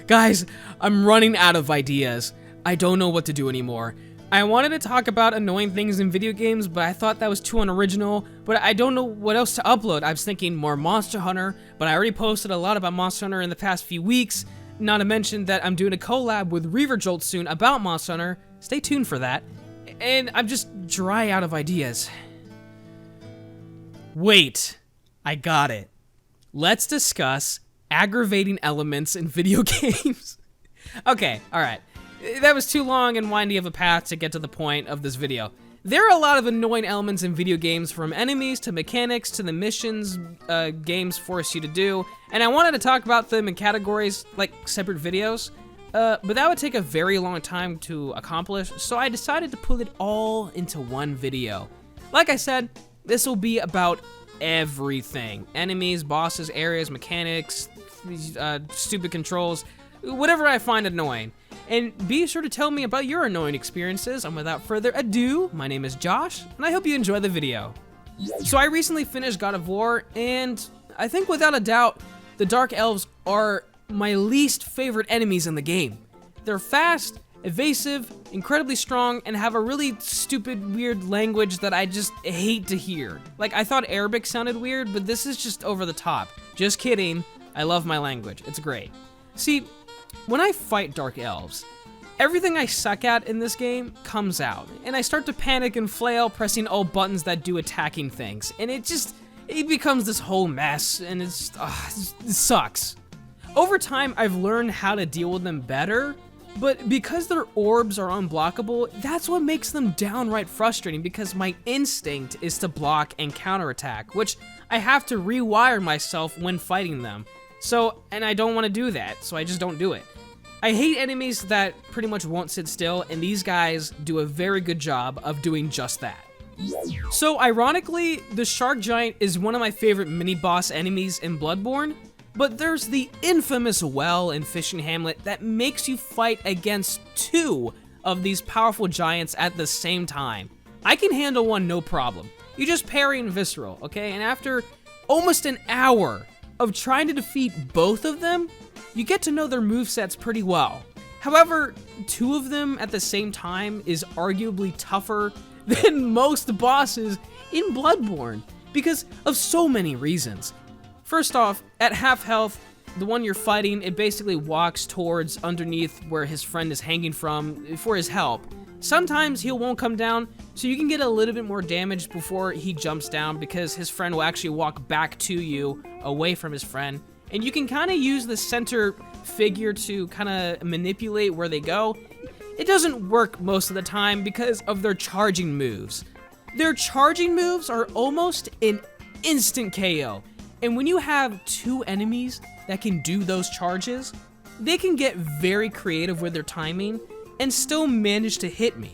Guys, I'm running out of ideas. I don't know what to do anymore. I wanted to talk about annoying things in video games, but I thought that was too unoriginal, but I don't know what else to upload. I was thinking more Monster Hunter, but I already posted a lot about Monster Hunter in the past few weeks, not to mention that I'm doing a collab with Reaver Jolt soon about Monster Hunter. Stay tuned for that. And I'm just dry out of ideas. Wait, I got it. Let's discuss aggravating elements in video games. Okay, alright. That was too long and windy of a path to get to the point of this video. There are a lot of annoying elements in video games, from enemies to mechanics to the missions games force you to do, and I wanted to talk about them in categories, like separate videos, but that would take a very long time to accomplish, so I decided to put it all into one video. Like I said, this will be about everything. Enemies, bosses, areas, mechanics, stupid controls, whatever I find annoying. And be sure to tell me about your annoying experiences, and without further ado, my name is Josh, and I hope you enjoy the video. So I recently finished God of War, and I think without a doubt, the Dark Elves are my least favorite enemies in the game. They're fast, evasive, incredibly strong, and have a really stupid, weird language that I just hate to hear. Like, I thought Arabic sounded weird, but this is just over the top. Just kidding, I love my language, it's great. See, when I fight Dark Elves, everything I suck at in this game comes out, and I start to panic and flail, pressing all buttons that do attacking things, and it becomes this whole mess, and it sucks. Over time, I've learned how to deal with them better, but because their orbs are unblockable, that's what makes them downright frustrating, because my instinct is to block and counterattack, which I have to rewire myself when fighting them. So, and I don't want to do that, so I just don't do it. I hate enemies that pretty much won't sit still, and these guys do a very good job of doing just that. So, ironically, the Shark Giant is one of my favorite mini-boss enemies in Bloodborne, but there's the infamous well in Fishing Hamlet that makes you fight against two of these powerful giants at the same time. I can handle one no problem. You just parry and visceral, okay? And after almost an hour of trying to defeat both of them, you get to know their movesets pretty well. However, two of them at the same time is arguably tougher than most bosses in Bloodborne because of so many reasons. First off, at half health, the one you're fighting, it basically walks towards underneath where his friend is hanging from for his help. Sometimes he won't come down, so you can get a little bit more damage before he jumps down because his friend will actually walk back to you away from his friend. And you can kind of use the center figure to kind of manipulate where they go. It doesn't work most of the time because of their charging moves. Their charging moves are almost an instant KO. And when you have two enemies that can do those charges, they can get very creative with their timing and still manage to hit me.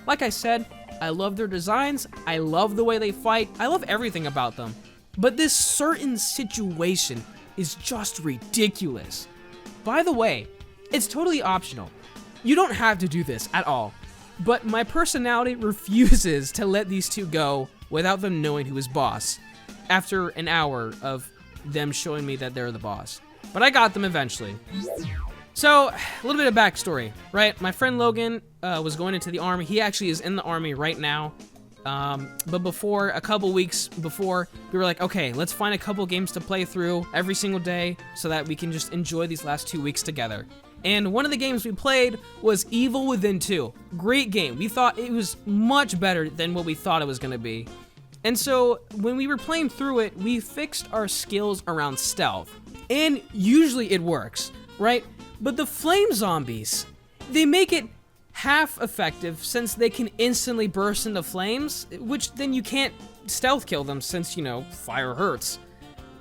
Like I said, I love their designs, I love the way they fight, I love everything about them. But this certain situation is just ridiculous. By the way, it's totally optional. You don't have to do this at all. But my personality refuses to let these two go without them knowing who is boss, after an hour of them showing me that they're the boss. But I got them eventually. So, a little bit of backstory, right? My friend Logan was going into the army. He actually is in the army right now. But before, a couple weeks before, we were like, okay, let's find a couple games to play through every single day so that we can just enjoy these last 2 weeks together. And one of the games we played was Evil Within 2. Great game. We thought it was much better than what we thought it was going to be. And so, when we were playing through it, we fixed our skills around stealth. And usually it works, right? But the flame zombies, they make it half effective since they can instantly burst into flames, which then you can't stealth kill them since, you know, fire hurts.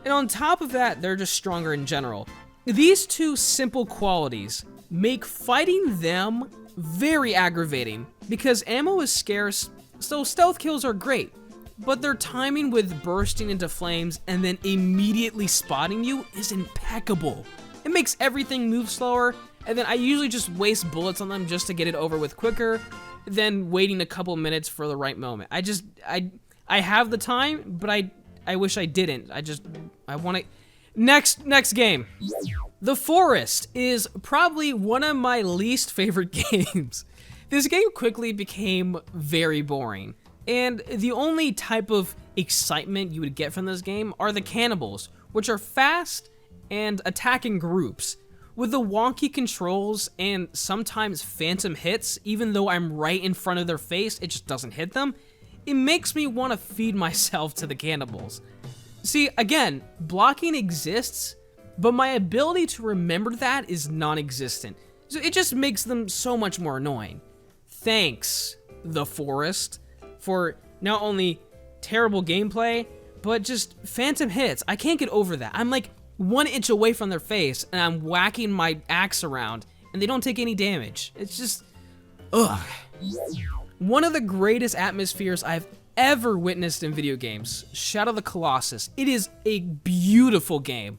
And on top of that, they're just stronger in general. These two simple qualities make fighting them very aggravating because ammo is scarce, so stealth kills are great. But their timing with bursting into flames and then immediately spotting you is impeccable. It makes everything move slower, and then I usually just waste bullets on them just to get it over with quicker than waiting a couple minutes for the right moment. I have the time, but I wish I didn't. I want to... Next game. The Forest is probably one of my least favorite games. This game quickly became very boring, and the only type of excitement you would get from this game are the cannibals, which are fast and attack in groups. With the wonky controls and sometimes phantom hits, even though I'm right in front of their face, it just doesn't hit them, it makes me want to feed myself to the cannibals. See, again, blocking exists, but my ability to remember that is non-existent. So it just makes them so much more annoying. Thanks, The Forest, for not only terrible gameplay, but just phantom hits. I can't get over that. I'm like 1 inch away from their face, and I'm whacking my axe around, and they don't take any damage. It's just, ugh. One of the greatest atmospheres I've ever witnessed in video games, Shadow of the Colossus. It is a beautiful game.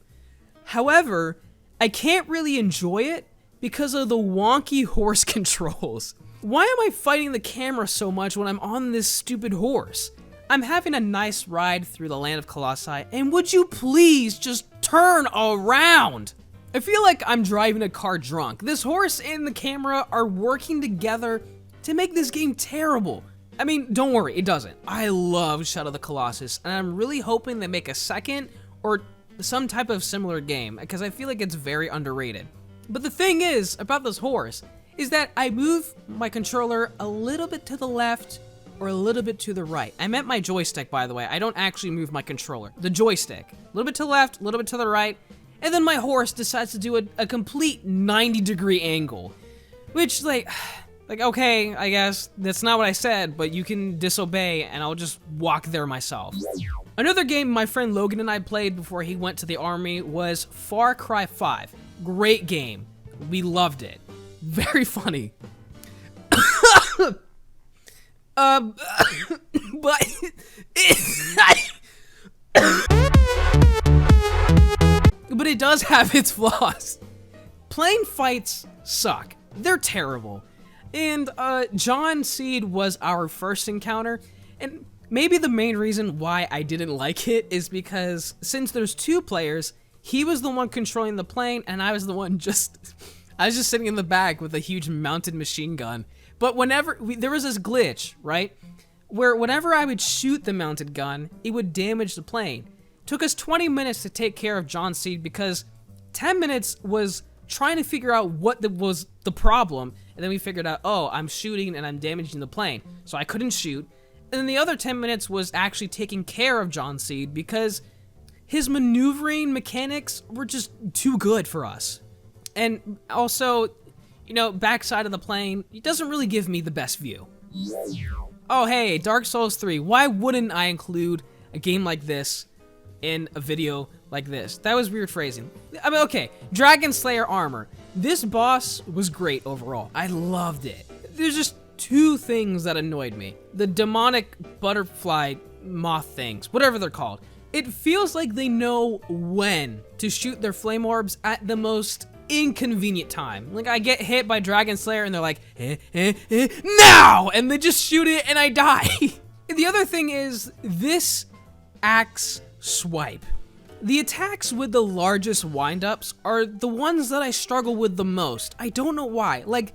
However, I can't really enjoy it because of the wonky horse controls. Why am I fighting the camera so much when I'm on this stupid horse? I'm having a nice ride through the land of Colossi, and would you please just turn around? I feel like I'm driving a car drunk. This horse and the camera are working together to make this game terrible. I mean, don't worry, it doesn't. I love Shadow of the Colossus, and I'm really hoping they make a second or some type of similar game, because I feel like it's very underrated. But the thing is, about this horse, is that I move my controller a little bit to the left or a little bit to the right. I meant my joystick, by the way. I don't actually move my controller. The joystick. A little bit to the left, a little bit to the right, and then my horse decides to do a complete 90-degree angle. Which, like, okay, I guess that's not what I said, but you can disobey and I'll just walk there myself. Another game my friend Logan and I played before he went to the army was Far Cry 5. Great game. We loved it. Very funny. But it does have its flaws. Plane fights suck. They're terrible. And John Seed was our first encounter, and maybe the main reason why I didn't like it is because since there's 2 players, he was the one controlling the plane, and I was the one I was just sitting in the back with a huge mounted machine gun. But whenever, there was this glitch, right? Where whenever I would shoot the mounted gun, it would damage the plane. It took us 20 minutes to take care of John Seed because 10 minutes was trying to figure out what was the problem, and then we figured out, oh, I'm shooting and I'm damaging the plane, so I couldn't shoot. And then the other 10 minutes was actually taking care of John Seed because his maneuvering mechanics were just too good for us. And also, you know, backside of the plane, it doesn't really give me the best view. Oh hey, Dark Souls 3, why wouldn't I include a game like this in a video like this? That was weird phrasing. I mean, okay, Dragon Slayer armor. This boss was great overall. I loved it. There's just 2 things that annoyed me. The demonic butterfly moth things, whatever they're called. It feels like they know when to shoot their flame orbs at the most inconvenient time. Like, I get hit by Dragon Slayer and they're like, now! And they just shoot it and I die. The other thing is this axe swipe. The attacks with the largest windups are the ones that I struggle with the most. I don't know why. Like,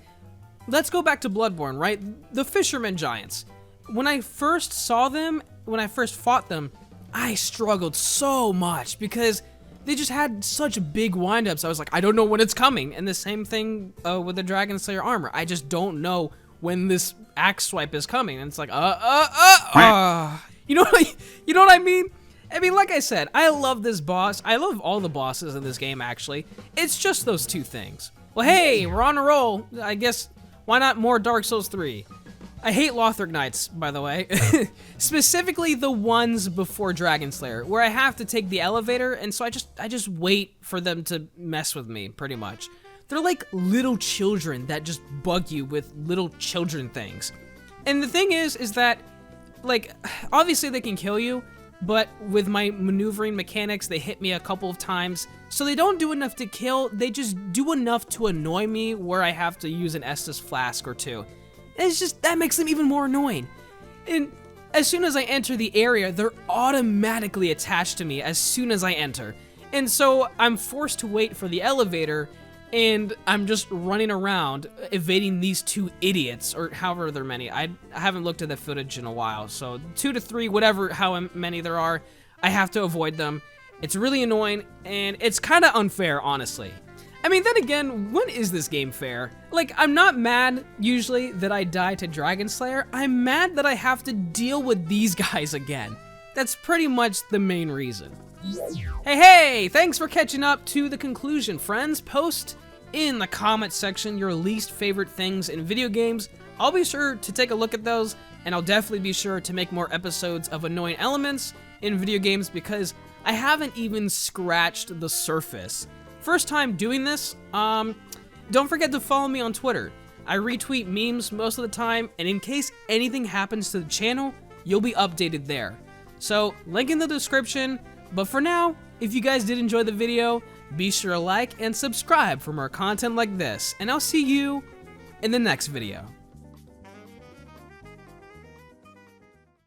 let's go back to Bloodborne, right? The Fisherman Giants. When I first saw them, when I first fought them, I struggled so much because they just had such big windups. I was like, I don't know when it's coming. And the same thing with the Dragon Slayer armor. I just don't know when this axe swipe is coming. And it's like, you know what I mean? I mean, like I said, I love this boss. I love all the bosses in this game, actually. It's just those 2 things. Well, hey, we're on a roll. I guess, why not more Dark Souls 3? I hate Lothric Knights, by the way. Specifically the ones before Dragon Slayer, where I have to take the elevator, and so I just wait for them to mess with me, pretty much. They're like little children that just bug you with little children things. And the thing is that, like, obviously they can kill you, but with my maneuvering mechanics, they hit me a couple of times. So they don't do enough to kill, they just do enough to annoy me where I have to use an Estus flask or 2. And it's just, that makes them even more annoying. And as soon as I enter the area, they're automatically attached to me as soon as I enter. And so I'm forced to wait for the elevator, and I'm just running around evading these two idiots, or however there are many. I haven't looked at the footage in a while, so 2 to 3, whatever, how many there are, I have to avoid them. It's really annoying, and it's kind of unfair, honestly. I mean, then again, when is this game fair? Like, I'm not mad, usually, that I die to Dragon Slayer. I'm mad that I have to deal with these guys again. That's pretty much the main reason. Hey, thanks for catching up to the conclusion, friends. Post in the comment section your least favorite things in video games. I'll be sure to take a look at those, and I'll definitely be sure to make more episodes of annoying elements in video games because I haven't even scratched the surface. First time doing this, don't forget to follow me on Twitter. I retweet memes most of the time, and in case anything happens to the channel, you'll be updated there. So, link in the description. But for now, if you guys did enjoy the video, be sure to like and subscribe for more content like this, and I'll see you in the next video.